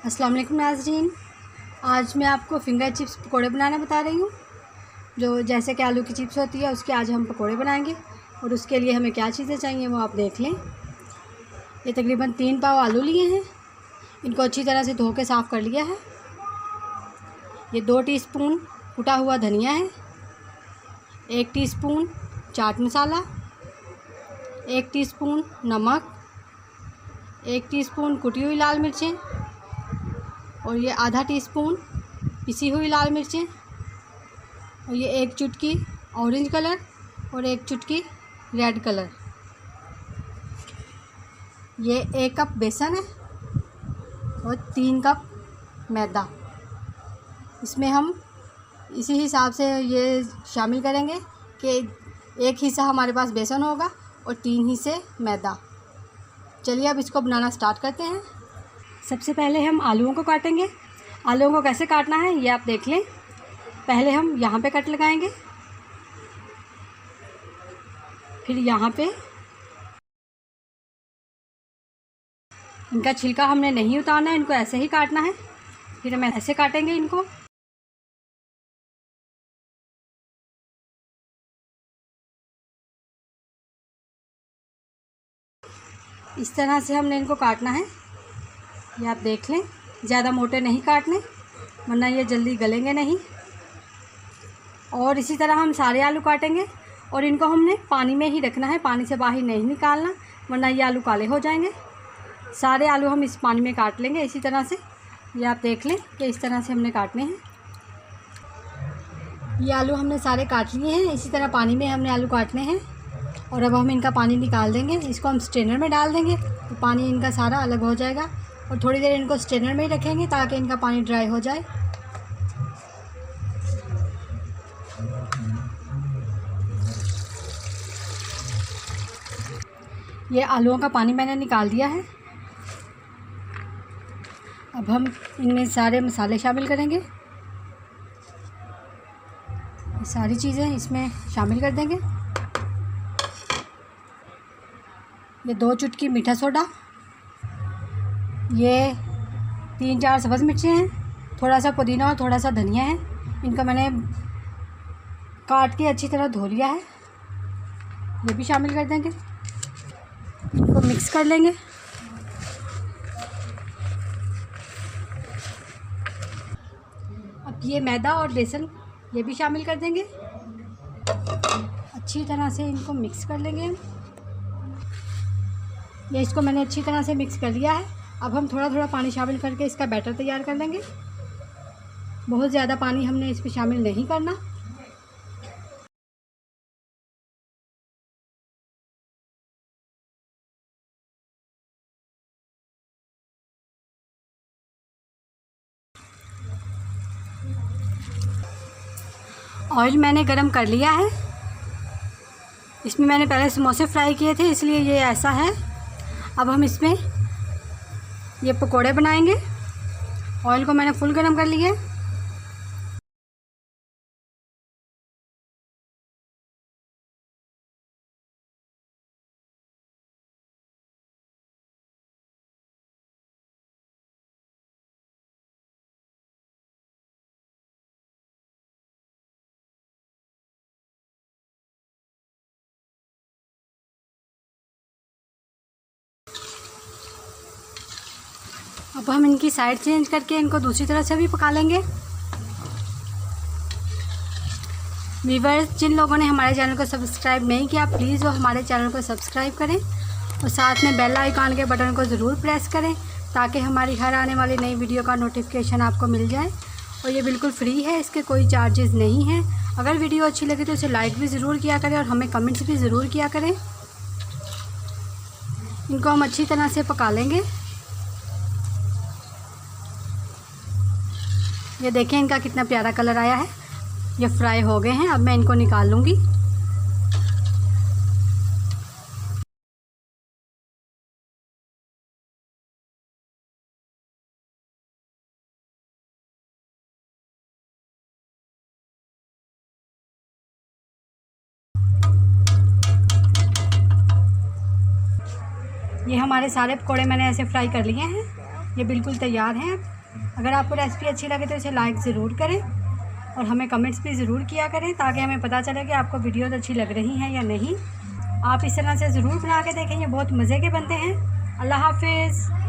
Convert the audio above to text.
अस्सलाम वालेकुम नाज़रीन। आज मैं आपको फ़िंगर चिप्स पकोड़े बनाना बता रही हूँ। जो जैसे कि आलू की चिप्स होती है उसके आज हम पकोड़े बनाएंगे। और उसके लिए हमें क्या चीज़ें चाहिए वो आप देख लें। ये तकरीबन 3 पाव आलू लिए हैं। इनको अच्छी तरह से धो के साफ़ कर लिया है। ये 2 टीस्पून कुटा हुआ धनिया है, 1 टीस्पून चाट मसाला, 1 टीस्पून नमक, 1 टीस्पून कुटी हुई लाल मिर्चें और ये आधा टीस्पून पिसी हुई लाल मिर्चें और ये 1 चुटकी ऑरेंज कलर और 1 चुटकी रेड कलर। ये 1 कप बेसन है और 3 कप मैदा। इसमें हम इसी हिसाब से ये शामिल करेंगे कि 1 हिस्सा हमारे पास बेसन होगा और 3 हिस्से मैदा। चलिए अब इसको बनाना स्टार्ट करते हैं। सबसे पहले हम आलूओं को काटेंगे। आलूओं को कैसे काटना है ये आप देख लें। पहले हम यहाँ पे कट लगाएंगे, फिर यहाँ पे। इनका छिलका हमने नहीं उतारना है, इनको ऐसे ही काटना है। फिर हम ऐसे काटेंगे इनको। इस तरह से हमने इनको काटना है। ये आप देख लें, ज़्यादा मोटे नहीं काटने वरना ये जल्दी गलेंगे नहीं। और इसी तरह हम सारे आलू काटेंगे और इनको हमने पानी में ही रखना है, पानी से बाहर नहीं निकालना वरना ये आलू काले हो जाएंगे। सारे आलू हम इस पानी में काट लेंगे इसी तरह से। ये आप देख लें कि इस तरह से हमने काटने हैं। ये आलू हमने सारे काट लिए हैं। इसी तरह पानी में हमने आलू काटने हैं। और अब हम इनका पानी निकाल देंगे। इसको हम स्ट्रेनर में डाल देंगे तो पानी इनका सारा अलग हो जाएगा। और थोड़ी देर इनको स्ट्रेनर में ही रखेंगे ताकि इनका पानी ड्राई हो जाए। ये आलूओं का पानी मैंने निकाल दिया है। अब हम इनमें सारे मसाले शामिल करेंगे। ये सारी चीज़ें इसमें शामिल कर देंगे। ये 2 चुटकी मीठा सोडा, ये 3-4 सब्ज़ मिर्चें हैं, थोड़ा सा पुदीना और थोड़ा सा धनिया है। इनको मैंने काट के अच्छी तरह धो लिया है। ये भी शामिल कर देंगे। इनको मिक्स कर लेंगे। अब ये मैदा और बेसन ये भी शामिल कर देंगे। अच्छी तरह से इनको मिक्स कर लेंगे। ये इसको मैंने अच्छी तरह से मिक्स कर लिया है। अब हम थोड़ा थोड़ा पानी शामिल करके इसका बैटर तैयार कर लेंगे। बहुत ज़्यादा पानी हमने इस पर शामिल नहीं करना। ऑयल मैंने गरम कर लिया है। इसमें मैंने पहले समोसे फ्राई किए थे इसलिए ये ऐसा है। अब हम इसमें ये पकोड़े बनाएंगे। ऑयल को मैंने फुल गरम कर लिया है। अब हम इनकी साइड चेंज करके इनको दूसरी तरफ से भी पका लेंगे। व्यूअर्स, जिन लोगों ने हमारे चैनल को सब्सक्राइब नहीं किया प्लीज़ वो हमारे चैनल को सब्सक्राइब करें और साथ में बेल आइकन के बटन को ज़रूर प्रेस करें ताकि हमारी हर आने वाली नई वीडियो का नोटिफिकेशन आपको मिल जाए। और ये बिल्कुल फ्री है, इसके कोई चार्जेस नहीं हैं। अगर वीडियो अच्छी लगे तो इसे लाइक भी ज़रूर किया करें और हमें कमेंट्स भी ज़रूर किया करें। इनको हम अच्छी तरह से पका लेंगे। ये देखें इनका कितना प्यारा कलर आया है। ये फ्राई हो गए हैं। अब मैं इनको निकाल लूँगी। ये हमारे सारे पकोड़े मैंने ऐसे फ्राई कर लिए हैं। ये बिल्कुल तैयार हैं। अगर आपको रेसिपी अच्छी लगे तो इसे लाइक ज़रूर करें और हमें कमेंट्स भी ज़रूर किया करें, ताकि हमें पता चले कि आपको वीडियोज़ अच्छी लग रही हैं या नहीं। आप इस तरह से ज़रूर बना के देखें, ये बहुत मज़े के बनते हैं। अल्लाह हाफ़िज़।